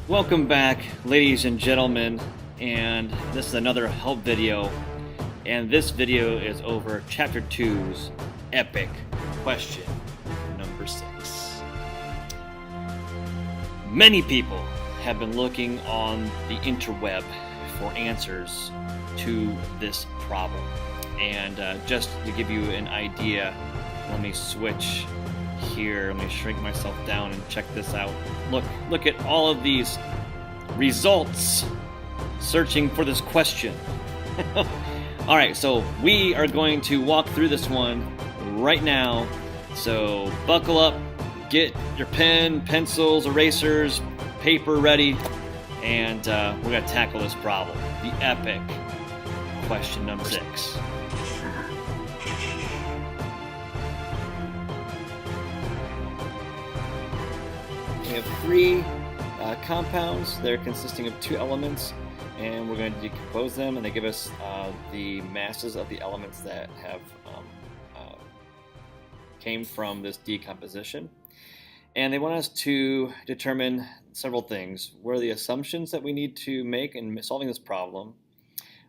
Welcome back, ladies and gentlemen, and this is another help video, and this video is over Chapter 2's epic question number 6. Many people have been looking on the interweb for answers to this problem, and just to give you an idea, let me switch here. Let me shrink myself down and check this out. Look at all of these results searching for this question. All right, so we are going to walk through this one right now. So buckle up, get your pen, pencils, erasers, paper ready, and we're going to tackle this problem. The epic question number 6. We have 3 compounds. They're consisting of 2 elements, and we're going to decompose them, and they give us the masses of the elements that have came from this decomposition. And they want us to determine several things. What are the assumptions that we need to make in solving this problem?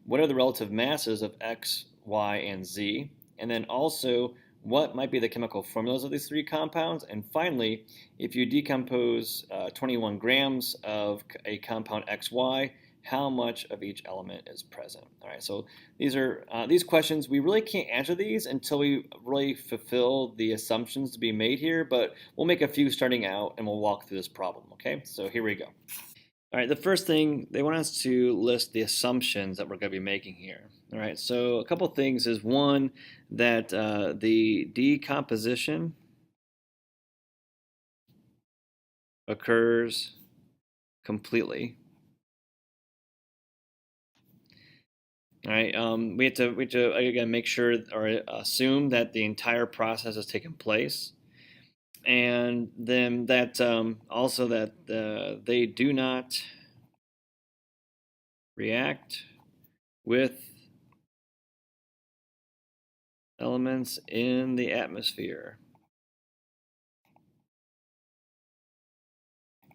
What are the relative masses of X, Y, and Z? And then also, what might be the chemical formulas of these 3 compounds? And finally, if you decompose 21 grams of a compound XY, how much of each element is present? All right, so these are these questions. We really can't answer these until we really fulfill the assumptions to be made here, but we'll make a few starting out and we'll walk through this problem, okay? So here we go. All right, the first thing, they want us to list the assumptions that we're going to be making here. All right, so a couple things is, one, that the decomposition occurs completely. All right, we have to again make sure or assume that the entire process has taken place, and then that also that they do not react with elements in the atmosphere.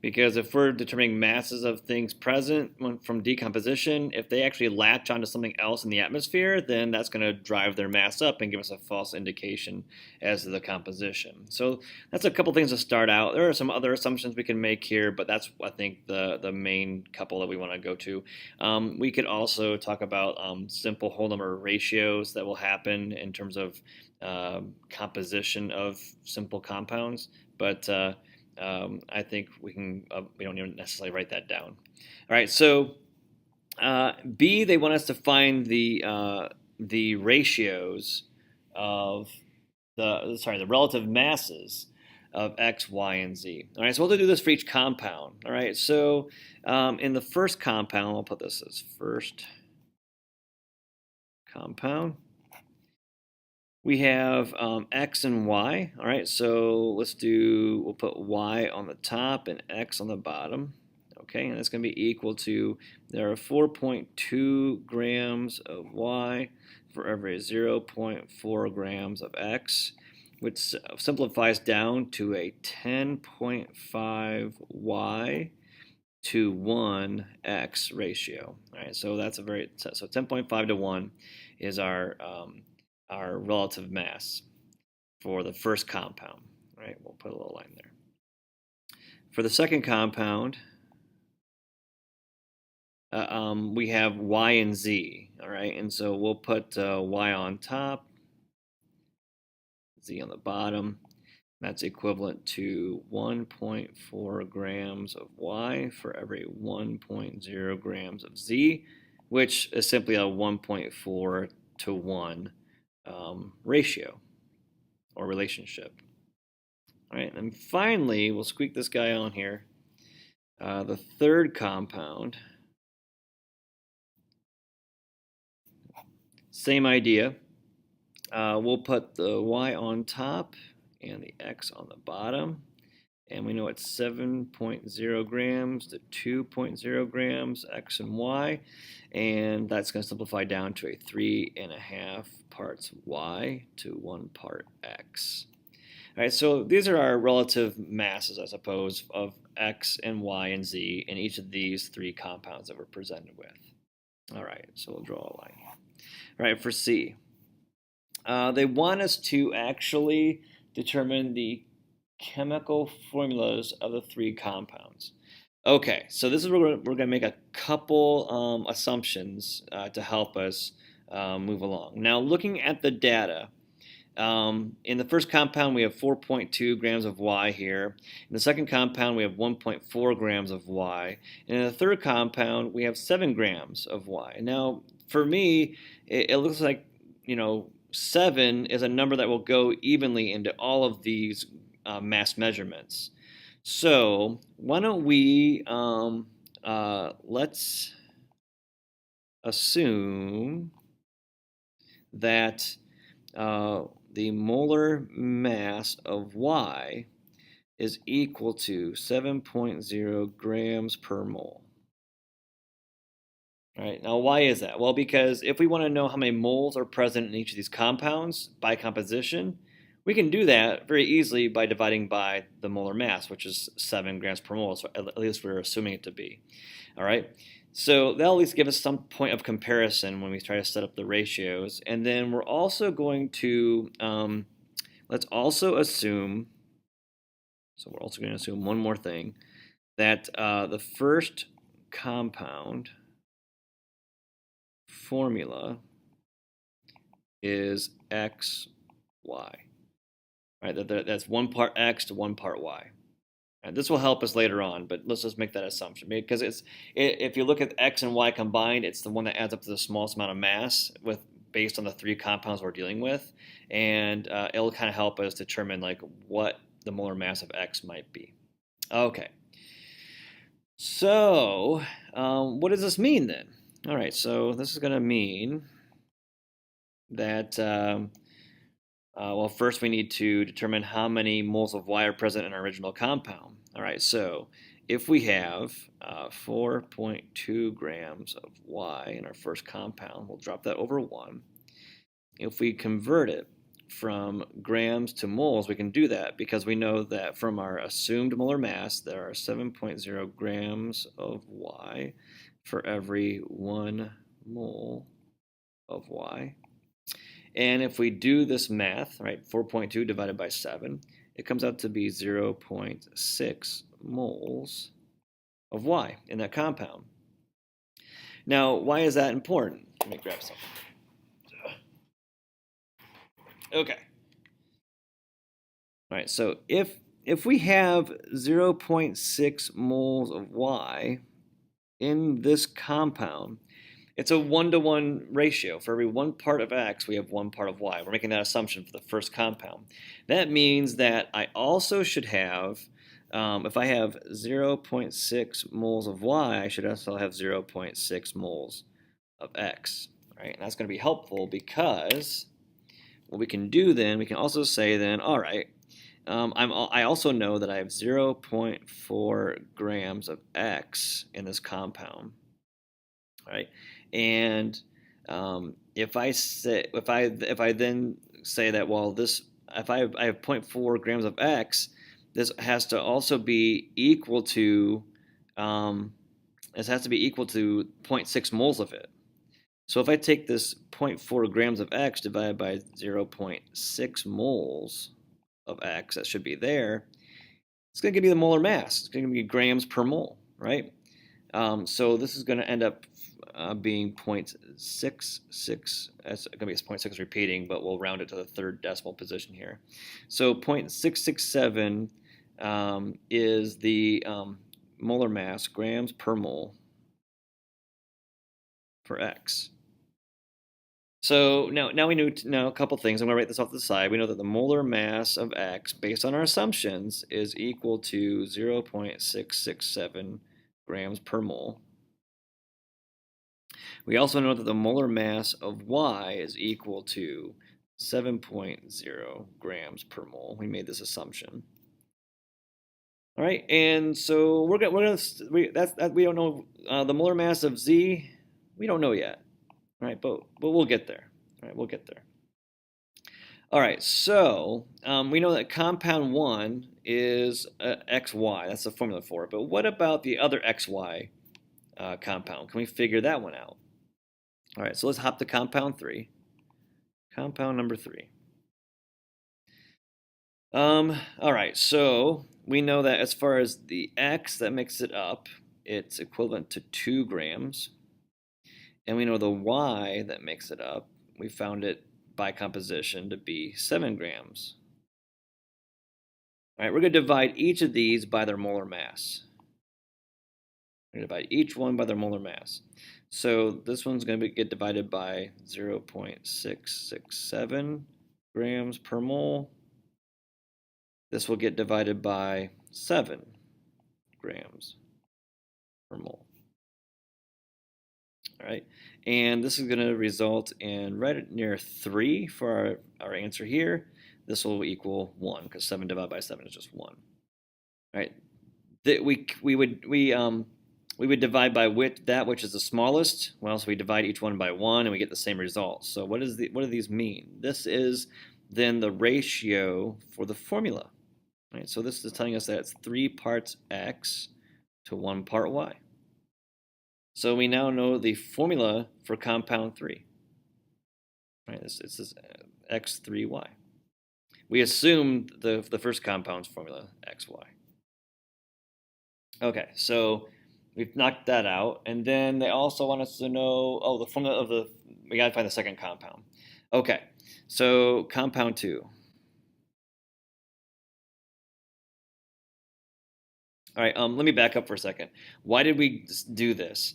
Because if we're determining masses of things present from decomposition, if they actually latch onto something else in the atmosphere, then that's going to drive their mass up and give us a false indication as to the composition. So that's a couple things to start out. There are some other assumptions we can make here, but that's, I think, the main couple that we want to go to. We could also talk about simple whole number ratios that will happen in terms of composition of simple compounds, but I think we don't even necessarily write that down. All right, so B, they want us to find the ratios of the relative masses of X, Y, and Z. All right, so we'll do this for each compound. All right, so in the first compound, we'll put this as first compound. We have X and Y. All right, so we'll put Y on the top and X on the bottom. Okay, and it's going to be equal to, there are 4.2 grams of Y for every 0.4 grams of X, which simplifies down to a 10.5 Y to 1 X ratio. All right, so that's so 10.5 to 1 is our relative mass for the first compound. All right, we'll put a little line there. For the second compound, we have Y and Z. All right, and so we'll put Y on top, Z on the bottom. That's equivalent to 1.4 grams of Y for every 1.0 grams of Z, which is simply a 1.4 to 1 ratio or relationship. All right, and finally, we'll squeak this guy on here. The third compound, same idea. We'll put the Y on top and the X on the bottom. And we know it's 7.0 grams to 2.0 grams, X and Y. And that's going to simplify down to a 3.5 parts Y to 1 part X. All right, so these are our relative masses, I suppose, of X and Y and Z in each of these three compounds that we're presented with. All right, so we'll draw a line here. All right, for C, they want us to actually determine the chemical formulas of the three compounds. Okay, so this is where we're going to make a couple assumptions to help us move along. Now, looking at the data, in the first compound, we have 4.2 grams of Y here. In the second compound, we have 1.4 grams of Y. And in the third compound, we have 7 grams of Y. Now, for me, it looks like, 7 is a number that will go evenly into all of these mass measurements. So why don't we, let's assume that the molar mass of Y is equal to 7.0 grams per mole. All right, now why is that? Well, because if we want to know how many moles are present in each of these compounds by composition, we can do that very easily by dividing by the molar mass, which is 7 grams per mole, so at least we're assuming it to be. All right, so that'll at least give us some point of comparison when we try to set up the ratios. And then we're also going to, let's also assume, so we're also going to assume one more thing, that the first compound formula is XY. Right, that's 1 part X to 1 part Y. And this will help us later on, but let's just make that assumption because if you look at X and Y combined, it's the one that adds up to the smallest amount of mass based on the three compounds we're dealing with, and it'll kind of help us determine like what the molar mass of X might be. Okay. So what does this mean then? All right, so this is going to mean that well, first we need to determine how many moles of Y are present in our original compound. All right, so if we have 4.2 grams of Y in our first compound, we'll drop that over 1. If we convert it from grams to moles, we can do that because we know that from our assumed molar mass, there are 7.0 grams of Y for every 1 mole of Y. And if we do this math, right, 4.2 divided by 7, it comes out to be 0.6 moles of Y in that compound. Now, why is that important? Let me grab something. Okay. All right, so if we have 0.6 moles of Y in this compound, it's a 1-to-1 ratio. For every 1 part of X, we have 1 part of Y. We're making that assumption for the first compound. That means that I also should have, if I have 0.6 moles of Y, I should also have 0.6 moles of X. Right? And that's going to be helpful because what we can do then, we can also say then, all right, I also know that I have 0.4 grams of X in this compound. Right, and if I then say that, well, if I have 0.4 grams of X, this has to also be equal to 0.6 moles of it. So if I take this 0.4 grams of X divided by 0.6 moles of X, that should be there, it's going to give me the molar mass. It's going to give me grams per mole, right? So this is going to end up being 0.66. That's going to be 0.6 repeating, but we'll round it to the third decimal position here. So 0.667 is the molar mass, grams per mole for X. So now we know a couple things. I'm going to write this off to the side. We know that the molar mass of X, based on our assumptions, is equal to 0.667 grams per mole. We also know that the molar mass of Y is equal to 7.0 grams per mole. We made this assumption. All right, and so we don't know the molar mass of Z. We don't know yet. All right, but we'll get there. All right, we'll get there. All right, so we know that compound 1 is XY. That's the formula for it. But what about the other XY compound? Can we figure that one out? All right, so let's hop to compound 3. Compound number 3. All right, so we know that as far as the X that makes it up, it's equivalent to 2 grams. And we know the Y that makes it up, we found it by composition to be 7 grams. All right, we're going to divide each of these by their molar mass. We're going to divide each one by their molar mass. So this one's going to get divided by 0.667 grams per mole. This will get divided by 7 grams per mole. All right, and this is going to result in right near 3 for our answer here. This will equal 1 because 7 divided by 7 is just 1. All right, we would divide by that which is the smallest. Well, so we divide each one by 1 and we get the same result. So what do these mean? This is then the ratio for the formula. All right, so this is telling us that it's 3 parts X to 1 part Y. So we now know the formula for compound 3. Right, this X3Y. We assumed the first compound's formula, XY. Okay, so we've knocked that out. And then they also want us to know, the formula of we got to find the second compound. Okay, so compound 2. All right, let me back up for a second. Why did we do this?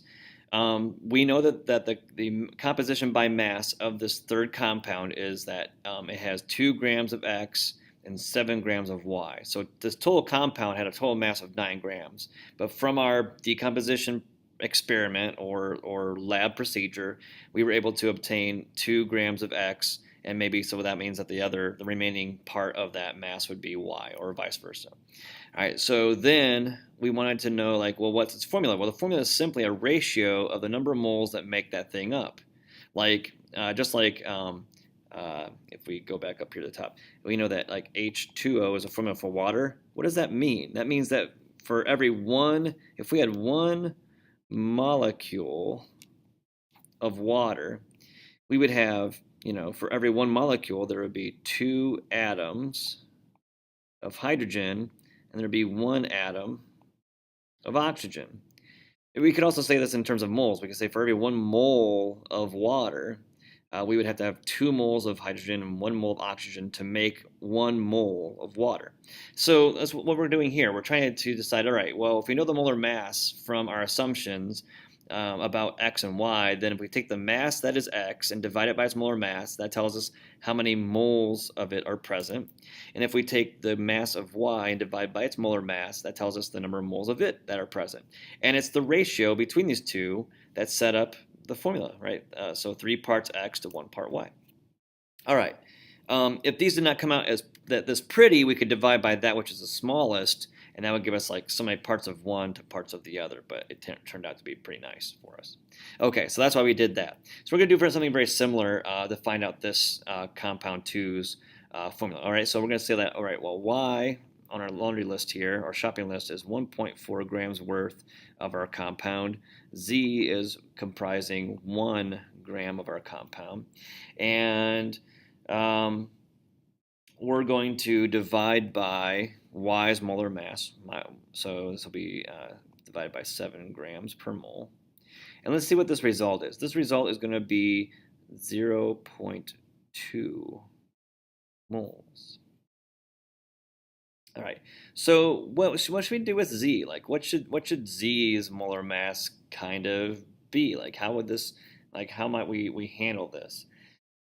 We know that the composition by mass of this third compound is that it has 2 grams of X and 7 grams of Y. So this total compound had a total mass of 9 grams. But from our decomposition experiment or lab procedure, we were able to obtain 2 grams of X, and maybe so that means that the remaining part of that mass would be Y, or vice versa. All right, so then we wanted to know, like, well, what's its formula? Well, the formula is simply a ratio of the number of moles that make that thing up. Like, just like if we go back up here to the top, we know that like H2O is a formula for water. What does that mean? That means that for every if we had 1 molecule of water, we would have, for every 1 molecule, there would be 2 atoms of hydrogen, and there'd be 1 atom of oxygen. We could also say this in terms of moles. We could say for every 1 mole of water, we would have to have 2 moles of hydrogen and 1 mole of oxygen to make 1 mole of water. So that's what we're doing here. We're trying to decide, all right, well, if we know the molar mass from our assumptions about X and Y, then if we take the mass that is X and divide it by its molar mass, that tells us how many moles of it are present. And if we take the mass of Y and divide by its molar mass, that tells us the number of moles of it that are present. And it's the ratio between these two that set up the formula, right? So 3 parts X to 1 part Y. All right. If these did not come out as this pretty, we could divide by that which is the smallest, and that would give us like so many parts of one to parts of the other, but it turned out to be pretty nice for us. Okay, so that's why we did that. So we're going to do something very similar to find out this compound 2's formula. All right, so we're going to say that, all right, well, Y on our laundry list here, our shopping list, is 1.4 grams worth of our compound. Z is comprising 1 gram of our compound. And we're going to divide by Y's molar mass. So this will be divided by 7 grams per mole. And let's see what this result is. This result is going to be 0.2 moles. All right. So what should we do with Z? Like, what should Z's molar mass kind of be? Like, how might we handle this?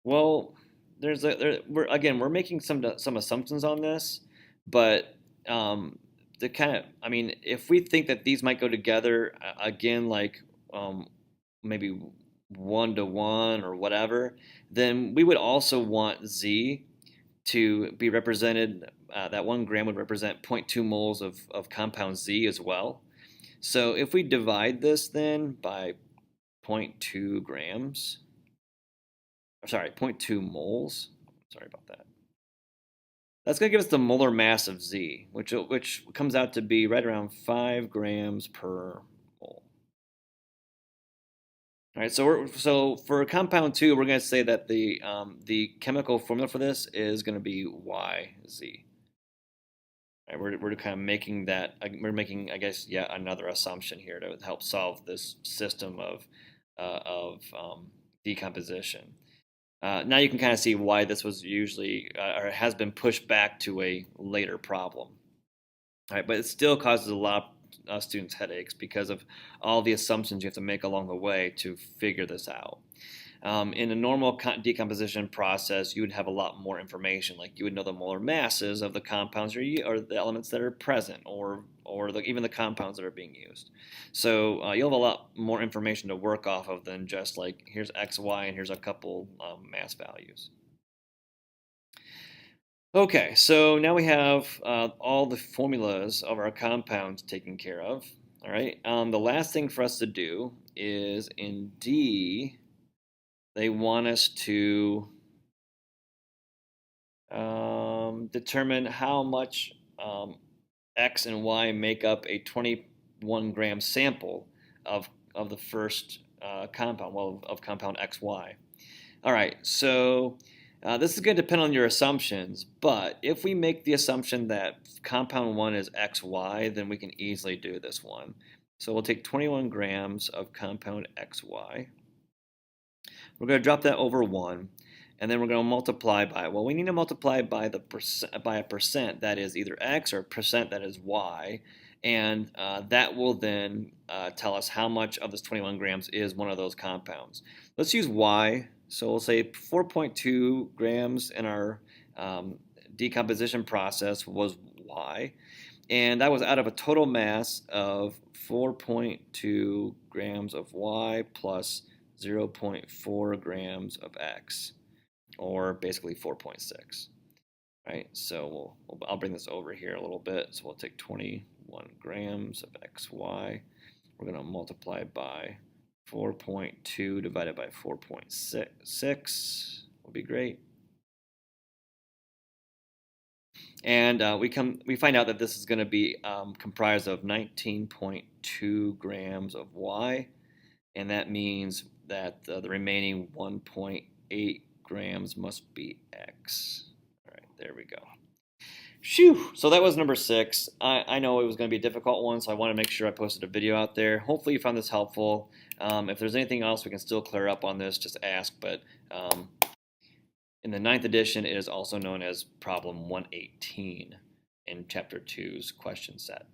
Well, we're making some assumptions on this, but if we think that these might go together again, like maybe 1 to 1 or whatever, then we would also want Z to be represented. That 1 gram would represent 0.2 moles of compound Z as well. So if we divide this then by 0.2 grams, sorry, 0.2 moles. Sorry about that. That's going to give us the molar mass of Z, which comes out to be right around 5 grams per mole. All right, so for compound 2, we're going to say that the chemical formula for this is going to be YZ. Right, we're kind of making that, we're making, I guess, yet another assumption here to help solve this system of decomposition. Now you can kind of see why this was usually or has been pushed back to a later problem. All right, but it still causes a lot of students headaches because of all the assumptions you have to make along the way to figure this out. In a normal decomposition process, you would have a lot more information. Like you would know the molar masses of the compounds or the elements that are present, or even the compounds that are being used. So you'll have a lot more information to work off of than just like here's X, Y, and here's a couple mass values. Okay, so now we have all the formulas of our compounds taken care of. All right, the last thing for us to do is in D, they want us to determine how much X and Y make up a 21-gram sample of the first compound, well, of compound XY. All right, so this is going to depend on your assumptions, but if we make the assumption that compound 1 is XY, then we can easily do this one. So we'll take 21 grams of compound XY. We're going to drop that over 1, and then we're going to multiply by, well, we need to multiply by a percent that is either X or a percent that is Y, and that will then tell us how much of this 21 grams is one of those compounds. Let's use Y. So we'll say 4.2 grams in our decomposition process was Y, and that was out of a total mass of 4.2 grams of Y plus 0.4 grams of X, or basically 4.6. Right, so I'll bring this over here a little bit. So we'll take 21 grams of XY. We're going to multiply by 4.2 divided by 4.6 will be great. And we find out that this is going to be comprised of 19.2 grams of Y, and that means that the remaining 1.8 grams must be X. All right, there we go. Phew! So that was number 6. I know it was going to be a difficult one, so I want to make sure I posted a video out there. Hopefully you found this helpful. If there's anything else we can still clear up on this, just ask. But in the 9th edition, it is also known as problem 118 in Chapter 2's question set.